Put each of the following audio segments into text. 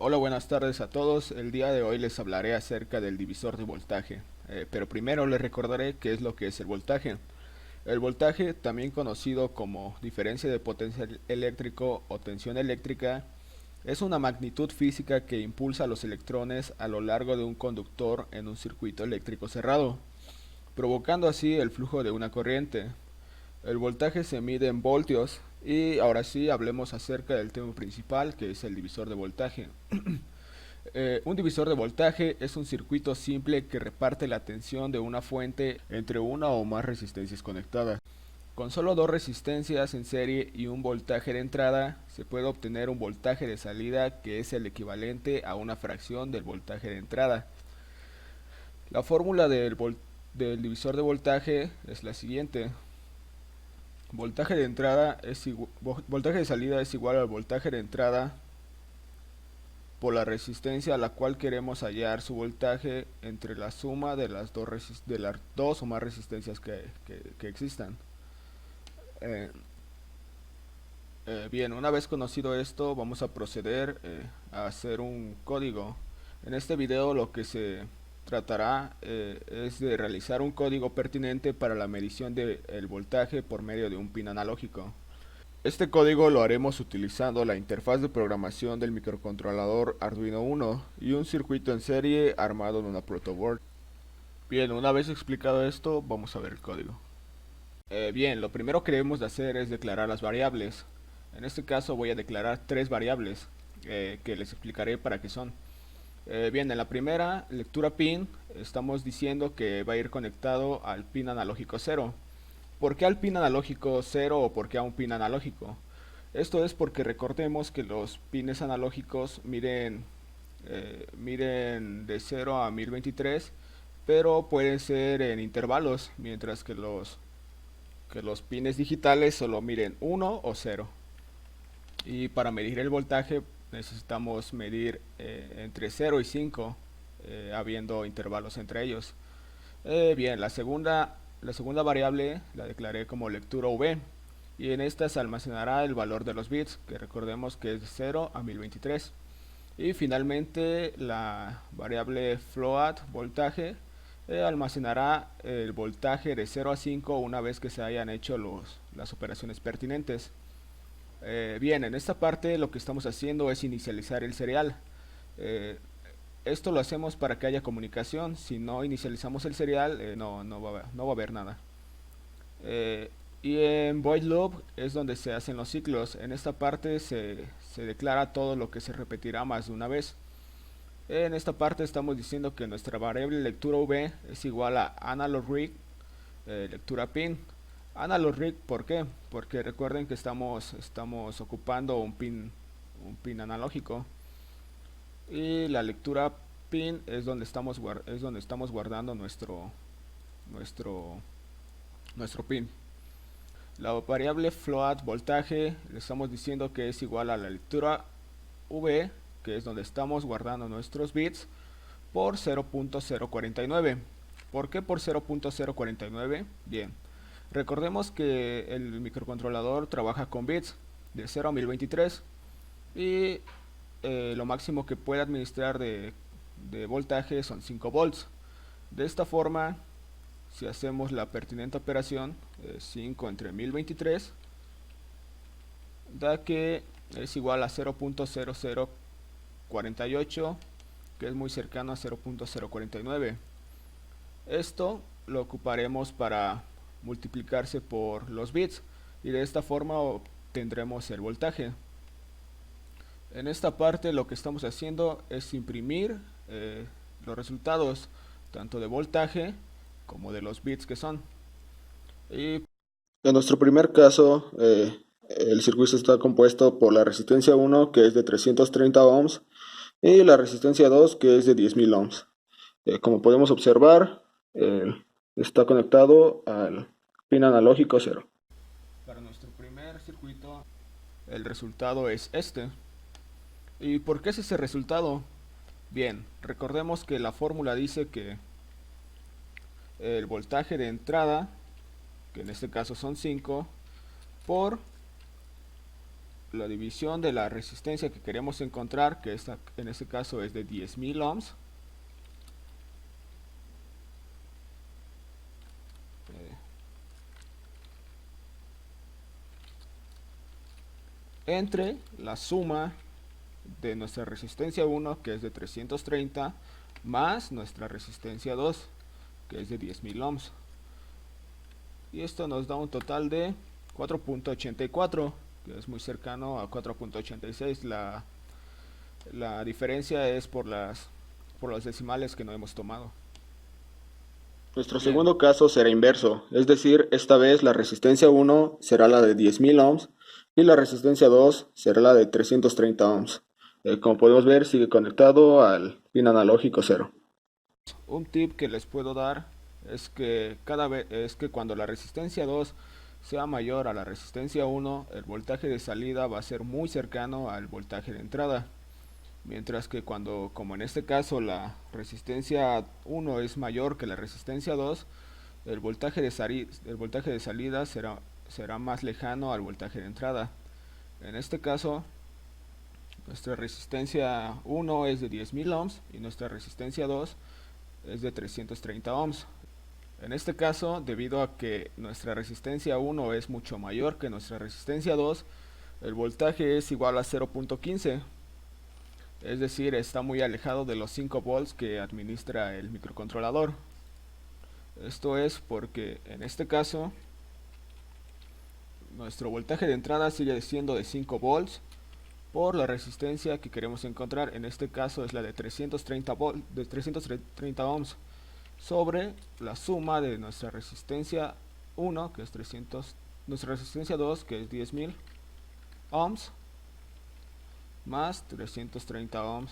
Hola, buenas tardes a todos. El día de hoy les hablaré acerca del divisor de voltaje. Pero primero les recordaré qué es lo que es el voltaje. El voltaje, también conocido como diferencia de potencial eléctrico o tensión eléctrica, es una magnitud física que impulsa a los electrones a lo largo de un conductor en un circuito eléctrico cerrado, provocando así el flujo de una corriente. El voltaje se mide en voltios y ahora sí hablemos acerca del tema principal, que es el divisor de voltaje. Un divisor de voltaje es un circuito simple que reparte la tensión de una fuente entre una o más resistencias conectadas. Con solo dos resistencias en serie y un voltaje de entrada, se puede obtener un voltaje de salida que es el equivalente a una fracción del voltaje de entrada. La fórmula del divisor de voltaje es la siguiente. Voltaje de salida es igual al voltaje de entrada por la resistencia a la cual queremos hallar su voltaje entre la suma de las dos o más resistencias que existan. Eh, Bien, una vez conocido esto, vamos a proceder a hacer un código. En este video lo que se tratará es de realizar un código pertinente para la medición del voltaje por medio de un pin analógico. Este código lo haremos utilizando la interfaz de programación del microcontrolador Arduino Uno y un circuito en serie armado en una protoboard. Bien, una vez explicado esto, vamos a ver el código. Bien, lo primero que debemos de hacer es declarar las variables. En este caso voy a declarar tres variables que les explicaré para qué son. Bien, en la primera, lectura pin, estamos diciendo que va a ir conectado al pin analógico 0. ¿Por qué al pin analógico 0 o por qué a un pin analógico? Esto es porque recordemos que los pines analógicos miden de 0 a 1023, pero pueden ser en intervalos, mientras que los pines digitales solo miden 1 o 0. Y para medir el voltaje necesitamos medir entre 0 y 5, habiendo intervalos entre ellos. Bien, la segunda variable la declaré como lectura V, y en esta se almacenará el valor de los bits, que recordemos que es de 0 a 1023. Y finalmente la variable float voltaje almacenará el voltaje de 0 a 5 una vez que se hayan hecho las operaciones pertinentes. Bien, en esta parte lo que estamos haciendo es inicializar el serial. Eh, Esto lo hacemos para que haya comunicación. Si no inicializamos el serial, no va a haber nada. Eh, y en void loop es donde se hacen los ciclos. En esta parte se declara todo lo que se repetirá más de una vez. En esta parte estamos diciendo que nuestra variable lectura v es igual a analog read lectura pin. Analog read, ¿por qué? Porque recuerden que estamos ocupando un pin analógico. Y la lectura pin es donde estamos guardando nuestro, nuestro pin. La variable float voltaje le estamos diciendo que es igual a la lectura V, que es donde estamos guardando nuestros bits, por 0.049. ¿Por qué por 0.049? Bien, recordemos que el microcontrolador trabaja con bits de 0 a 1023 y lo máximo que puede administrar de voltaje son 5 volts. De esta forma, si hacemos la pertinente operación, 5 entre 1023 da que es igual a 0.0048, que es muy cercano a 0.049. Esto lo ocuparemos para multiplicarse por los bits y de esta forma obtendremos el voltaje. En esta parte lo que estamos haciendo es imprimir los resultados tanto de voltaje como de los bits que son. Y en nuestro primer caso, el circuito está compuesto por la resistencia 1, que es de 330 ohms, y la resistencia 2, que es de 10.000 ohms. Como podemos observar, eh, está conectado al pin analógico 0. Para nuestro primer circuito, el resultado es este. ¿Y por qué es ese resultado? Bien, recordemos que la fórmula dice que el voltaje de entrada, que en este caso son 5, por la división de la resistencia que queremos encontrar, que en este caso es de 10.000 ohms, entre la suma de nuestra resistencia 1, que es de 330, más nuestra resistencia 2, que es de 10.000 ohms. Y esto nos da un total de 4.84, que es muy cercano a 4.86. La diferencia es por las decimales que no hemos tomado. Nuestro Bien, segundo caso será inverso, es decir, esta vez la resistencia 1 será la de 10.000 ohms y la resistencia 2 será la de 330 ohms. Como podemos ver, sigue conectado al pin analógico 0. un tip que les puedo dar es que cuando la resistencia 2 sea mayor a la resistencia 1, el voltaje de salida va a ser muy cercano al voltaje de entrada. Mientras que cuando, como en este caso, la resistencia 1 es mayor que la resistencia 2, el voltaje de salida será más lejano al voltaje de entrada. En este caso, nuestra resistencia 1 es de 10.000 ohms y nuestra resistencia 2 es de 330 ohms. En este caso, debido a que nuestra resistencia 1 es mucho mayor que nuestra resistencia 2, el voltaje es igual a 0.15. Es decir, está muy alejado de los 5 volts que administra el microcontrolador. Esto es porque en este caso nuestro voltaje de entrada sigue siendo de 5 volts por la resistencia que queremos encontrar. En este caso es la de 330 ohms sobre la suma de nuestra resistencia 1, que es 300, nuestra resistencia 2, que es 10.000 ohms, más 330 ohms.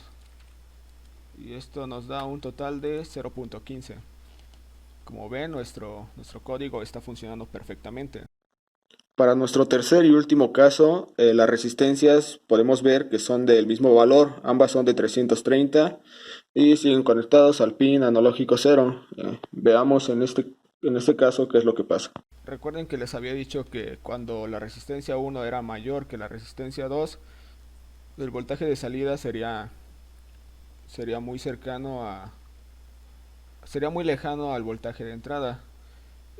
Y esto nos da un total de 0.15. Como ven, nuestro código está funcionando perfectamente. Para nuestro tercer y último caso, las resistencias podemos ver que son del mismo valor, ambas son de 330 y siguen conectados al pin analógico 0. Veamos en este caso qué es lo que pasa. Recuerden que les había dicho que cuando la resistencia 1 era mayor que la resistencia 2, el voltaje de salida sería muy cercano sería muy lejano al voltaje de entrada.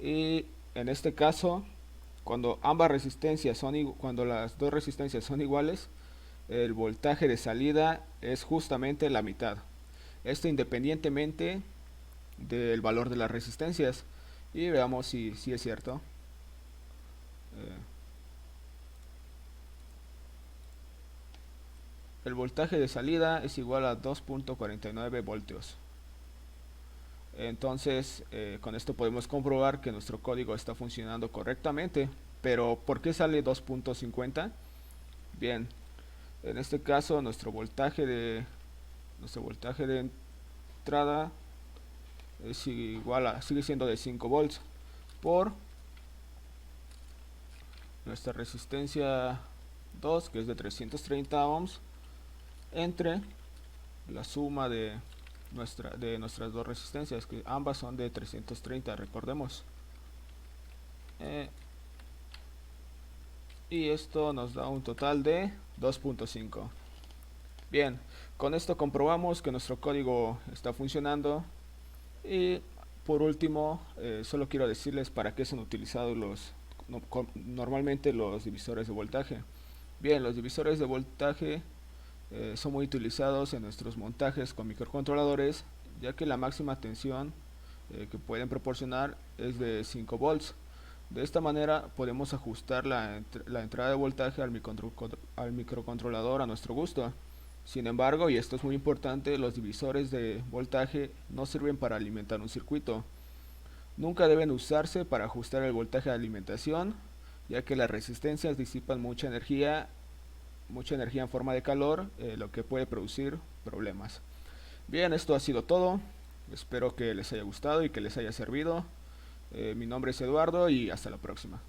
Y en este caso, cuando las dos resistencias son iguales, el voltaje de salida es justamente la mitad. Esto independientemente del valor de las resistencias. Y veamos si es cierto. Eh, el voltaje de salida es igual a 2.49 voltios. Entonces, con esto podemos comprobar que nuestro código está funcionando correctamente. Pero, ¿por qué sale 2.50? Bien, en este caso nuestro voltaje de entrada sigue siendo de 5 volts por nuestra resistencia 2, que es de 330 ohms, entre la suma de nuestras dos resistencias, que ambas son de 330, recordemos. Y esto nos da un total de 2.5. Bien, con esto comprobamos que nuestro código está funcionando. Y por último, solo quiero decirles para qué son utilizados normalmente los divisores de voltaje. Bien, los divisores de voltaje son muy utilizados en nuestros montajes con microcontroladores, ya que la máxima tensión que pueden proporcionar es de 5 volts. De esta manera podemos ajustar la entrada de voltaje al microcontrolador a nuestro gusto. Sin embargo, y esto es muy importante, los divisores de voltaje no sirven para alimentar un circuito. Nunca deben usarse para ajustar el voltaje de alimentación, ya que las resistencias disipan mucha energía en forma de calor, lo que puede producir problemas. Bien, esto ha sido todo. Espero que les haya gustado y que les haya servido. Mi nombre es Eduardo y hasta la próxima.